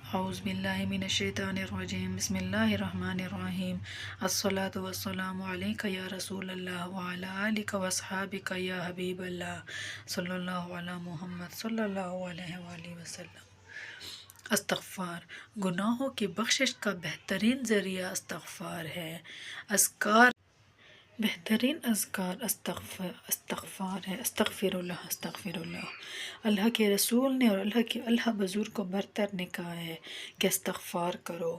اعوذ باللہ من الشیطان الرجیم بسم اللہ الرحمن الرحیم الصلاۃ والسلام علیک یا رسول اللہ وعلی آلک واصحابک یا حبیب اللہ صلی اللہ علی محمد صلی اللہ علیہ وآلہ وسلم۔ استغفار گناہوں کی بخشش کا بہترین ذریعہ استغفار ہے۔ اذکار بہترین اذکار استغفار ہے۔ استغفر اللہ، استغفر اللہ۔ اللہ کے رسول نے اور اللہ بزرگ کو برتر نے کہا ہے کہ استغفار کرو،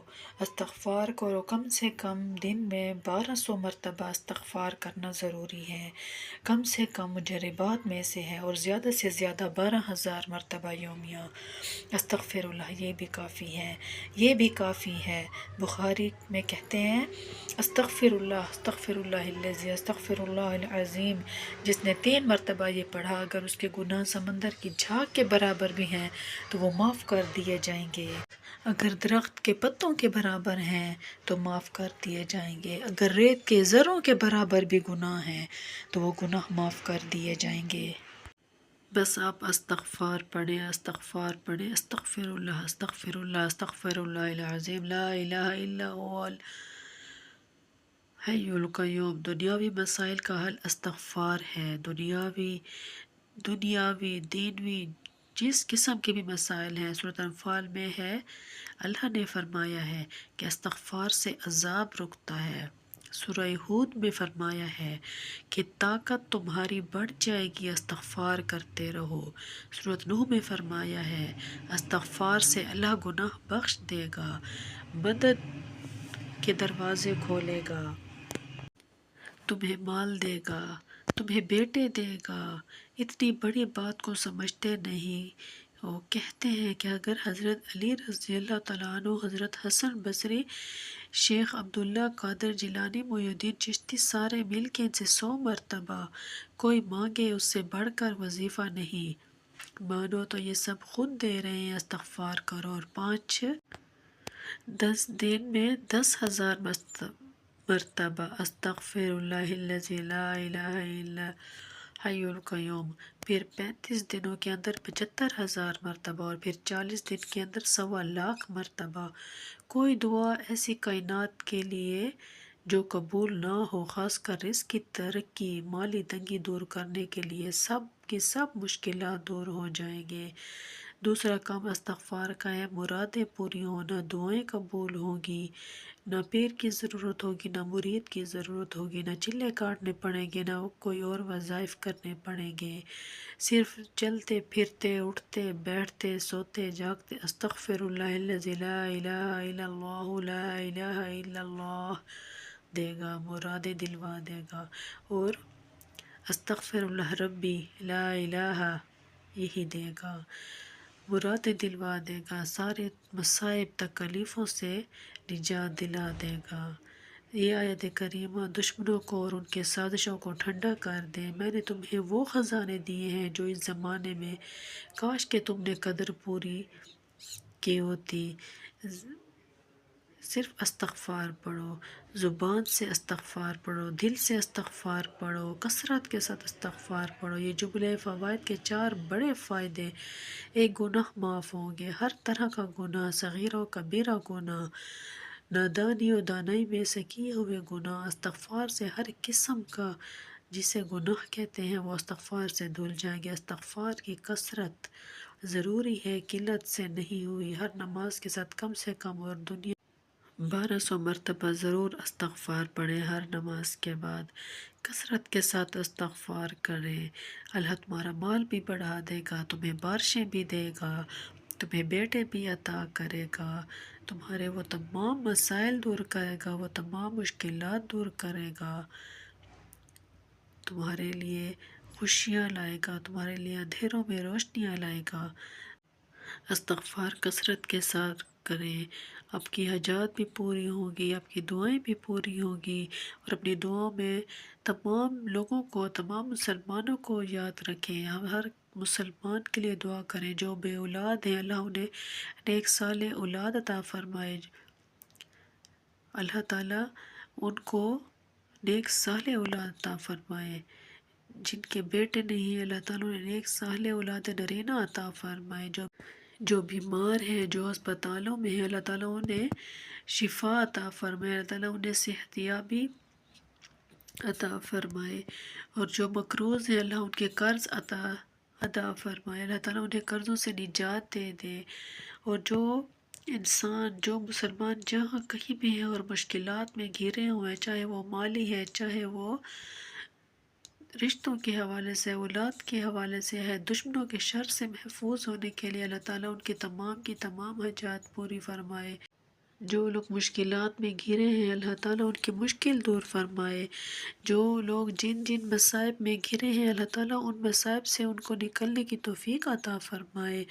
استغفار کرو۔ کم سے کم دن میں 1200 مرتبہ استغفار کرنا ضروری ہے، کم سے کم مجربات میں سے ہے، اور زیادہ سے زیادہ 12,000 مرتبہ یومیہ استغفر اللہ۔ یہ بھی کافی ہے، یہ بھی کافی ہے۔ بخاری میں کہتے ہیں استغفر اللہ الذی استغفر اللہ العظیم۔ جس نے 3 مرتبہ یہ پڑھا، اگر اس کے گناہ سمندر کی جھاگ کے برابر بھی ہیں تو وہ معاف کر دیے جائیں گے۔ اگر درخت کے پتوں کے برابر ہیں تو معاف کر دیے جائیں گے۔ اگر ریت کے ذروں کے برابر بھی گناہ ہیں تو وہ گناہ معاف کر دیے جائیں گے۔ بس آپ استغفار پڑھیں، استغفار پڑھیں۔ استغفر اللہ، استغفر اللہ، استغفر اللہ العظیم، لا الہ الا هو الحی القیوم۔ دنیاوی مسائل کا حل استغفار ہے۔ دنیاوی دینوی جس قسم کے بھی مسائل ہیں، سورۃ انفال میں ہے، اللہ نے فرمایا ہے کہ استغفار سے عذاب رکتا ہے۔ سورہ ہود میں فرمایا ہے کہ طاقت تمہاری بڑھ جائے گی، استغفار کرتے رہو۔ سورۃ نوح میں فرمایا ہے استغفار سے اللہ گناہ بخش دے گا، مدد کے دروازے کھولے گا، تمہیں مال دے گا، تمہیں بیٹے دے گا۔ اتنی بڑی بات کو سمجھتے نہیں۔ وہ کہتے ہیں کہ اگر حضرت علی رضی اللہ تعالیٰ عنہ، حضرت حسن بصری، شیخ عبداللہ قادر جیلانی، محی الدین چشتی سارے مل کے ان سے 100 مرتبہ کوئی مانگے، اس سے بڑھ کر وظیفہ نہیں۔ مانو تو یہ سب خود دے رہے ہیں، استغفار کرو، اور 10 دن میں 10,000 مرتبہ استغفر اللہ الذی لا الہ الا حی القیوم، پھر 35 دنوں کے اندر 75,000 مرتبہ، اور پھر 40 دن کے اندر 1,25,000 مرتبہ۔ کوئی دعا ایسی کائنات کے لیے جو قبول نہ ہو، خاص کر رزق کی ترقی، مالی تنگی دور کرنے کے لیے، سب کی سب مشکلات دور ہو جائیں گے۔ دوسرا کام استغفار کا ہے، مرادیں پوری ہونا، دعائیں قبول ہوں گی، نہ پیر کی ضرورت ہوگی، نہ مرید کی ضرورت ہوگی، نہ چلے کاٹنے پڑیں گے، نہ کوئی اور وظائف کرنے پڑیں گے، صرف چلتے پھرتے، اٹھتے بیٹھتے، سوتے جاگتے استغفر اللہ الذی لا الہ الا اللہ، لا الہ الا اللہ دے گا، مرادیں دلوا دے گا۔ اور استغفر اللہ ربی لا الہ یہی دے گا، مرادیں دلوا دے گا، سارے مصائب تکلیفوں سے نجات دلا دے گا۔ یہ آیت کریمہ دشمنوں کو اور ان کے سازشوں کو ٹھنڈا کر دے۔ میں نے تمہیں وہ خزانے دیے ہیں جو اس زمانے میں کاش کہ تم نے قدر پوری کی ہوتی۔ صرف استغفار پڑھو، زبان سے استغفار پڑھو، دل سے استغفار پڑھو، کثرت کے ساتھ استغفار پڑھو۔ یہ جملہ فوائد کے 4 بڑے فائدے۔ ایک، گناہ معاف ہوں گے، ہر طرح کا گناہ، صغیرہ و کبیرہ گناہ، نادانی و دانائی میں سے کیے ہوئے گناہ، استغفار سے ہر قسم کا جسے گناہ کہتے ہیں وہ استغفار سے دھل جائیں گے۔ استغفار کی کثرت ضروری ہے، قلت سے نہیں ہوئی۔ ہر نماز کے ساتھ کم سے کم اور 1200 مرتبہ ضرور استغفار پڑھیں۔ ہر نماز کے بعد کثرت کے ساتھ استغفار کریں۔ اللہ تمہارا مال بھی بڑھا دے گا، تمہیں بارشیں بھی دے گا، تمہیں بیٹے بھی عطا کرے گا، تمہارے وہ تمام مسائل دور کرے گا، وہ تمام مشکلات دور کرے گا، تمہارے لیے خوشیاں لائے گا، تمہارے لیے اندھیروں میں روشنیاں لائے گا۔ استغفار کثرت کے ساتھ کریں، آپ کی حاجات بھی پوری ہوں گی، آپ کی دعائیں بھی پوری ہوں گی، اور اپنی دعاؤں میں تمام لوگوں کو، تمام مسلمانوں کو یاد رکھیں۔ ہم ہر مسلمان کے لیے دعا کریں جو بے اولاد ہیں، اللہ انہیں نیک صالح اولاد عطا فرمائے۔ اللہ تعالیٰ ان کو نیک صالح اولاد عطا فرمائے۔ جن کے بیٹے نہیں ہیں، اللہ تعالیٰ انہیں نیک صالح اولاد نرینہ عطا فرمائے۔ جو جو بیمار ہیں، جو اسپتالوں میں ہیں، اللہ تعالیٰ انہیں شفا عطا فرمائے، اللہ تعالیٰ انہیں صحت یابی عطا فرمائے، اور جو مقروض ہیں اللہ ان کے قرض عطا فرمائے، اللہ تعالیٰ انہیں قرضوں سے نجات دے دے، اور جو انسان، جو مسلمان جہاں کہیں بھی ہیں اور مشکلات میں گھرے ہوئے ہیں، چاہے وہ مالی ہے، چاہے وہ رشتوں کے حوالے سے، اولاد کے حوالے سے ہے، دشمنوں کے شر سے محفوظ ہونے کے لیے اللہ تعالیٰ ان کی تمام حاجات پوری فرمائے۔ جو لوگ مشکلات میں گھرے ہیں اللہ تعالیٰ ان کی مشکل دور فرمائے۔ جو لوگ جن مصائب میں گھرے ہیں اللہ تعالیٰ ان مصائب سے ان کو نکلنے کی توفیق عطا فرمائے۔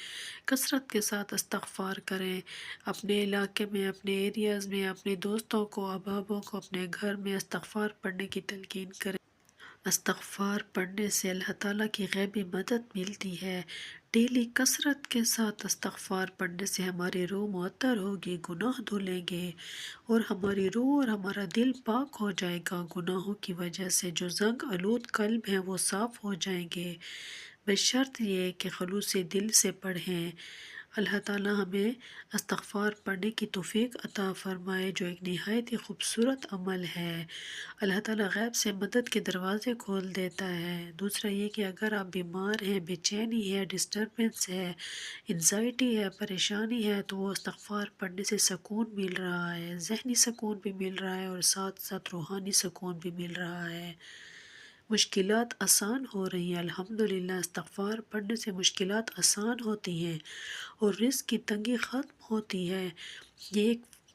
کثرت کے ساتھ استغفار کریں، اپنے علاقے میں، اپنے ایریاز میں، اپنے دوستوں کو، احبابوں کو، اپنے گھر میں استغفار پڑھنے کی تلقین کریں۔ استغفار پڑھنے سے اللہ تعالیٰ کی غیبی مدد ملتی ہے۔ ڈیلی کثرت کے ساتھ استغفار پڑھنے سے ہماری روح معطر ہوگی، گناہ دھلیں گے، اور ہماری روح اور ہمارا دل پاک ہو جائے گا۔ گناہوں کی وجہ سے جو زنگ آلود قلب ہیں وہ صاف ہو جائیں گے، بشرط یہ کہ خلوص دل سے پڑھیں۔ اللہ تعالیٰ ہمیں استغفار پڑھنے کی توفیق عطا فرمائے، جو ایک نہایت ہی خوبصورت عمل ہے۔ اللہ تعالیٰ غیب سے مدد کے دروازے کھول دیتا ہے۔ دوسرا یہ کہ اگر آپ بیمار ہیں، بے چینی ہے، ڈسٹربنس ہے، انزائٹی ہے، پریشانی ہے، تو وہ استغفار پڑھنے سے سکون مل رہا ہے، ذہنی سکون بھی مل رہا ہے، اور ساتھ ساتھ روحانی سکون بھی مل رہا ہے۔ مشکلات آسان ہو رہی ہیں الحمدللہ، استغفار پڑھنے سے مشکلات آسان ہوتی ہیں اور رزق کی تنگی ختم ہوتی ہے۔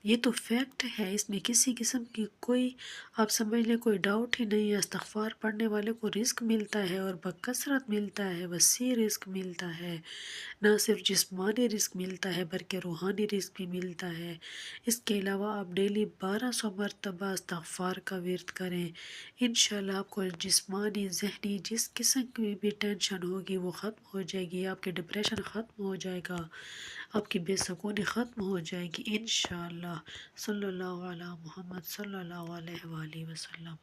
یہ تو فیکٹ ہے، اس میں کسی قسم کی کوئی، آپ سمجھ لیں، کوئی ڈاؤٹ ہی نہیں ہے۔ استغفار پڑھنے والے کو رزق ملتا ہے اور بکثرت ملتا ہے، وسیع رزق ملتا ہے، نہ صرف جسمانی رزق ملتا ہے بلکہ روحانی رزق بھی ملتا ہے۔ اس کے علاوہ آپ ڈیلی 1200 مرتبہ استغفار کا ورد کریں، انشاءاللہ آپ کو جسمانی، ذہنی، جس قسم کی بھی ٹینشن ہوگی وہ ختم ہو جائے گی، آپ کے ڈپریشن ختم ہو جائے گا، آپ کی بے سکونی ختم ہو جائے گی انشاءاللہ۔ صلی اللہ علی محمد صلی اللہ علیہ وآلہ وسلم۔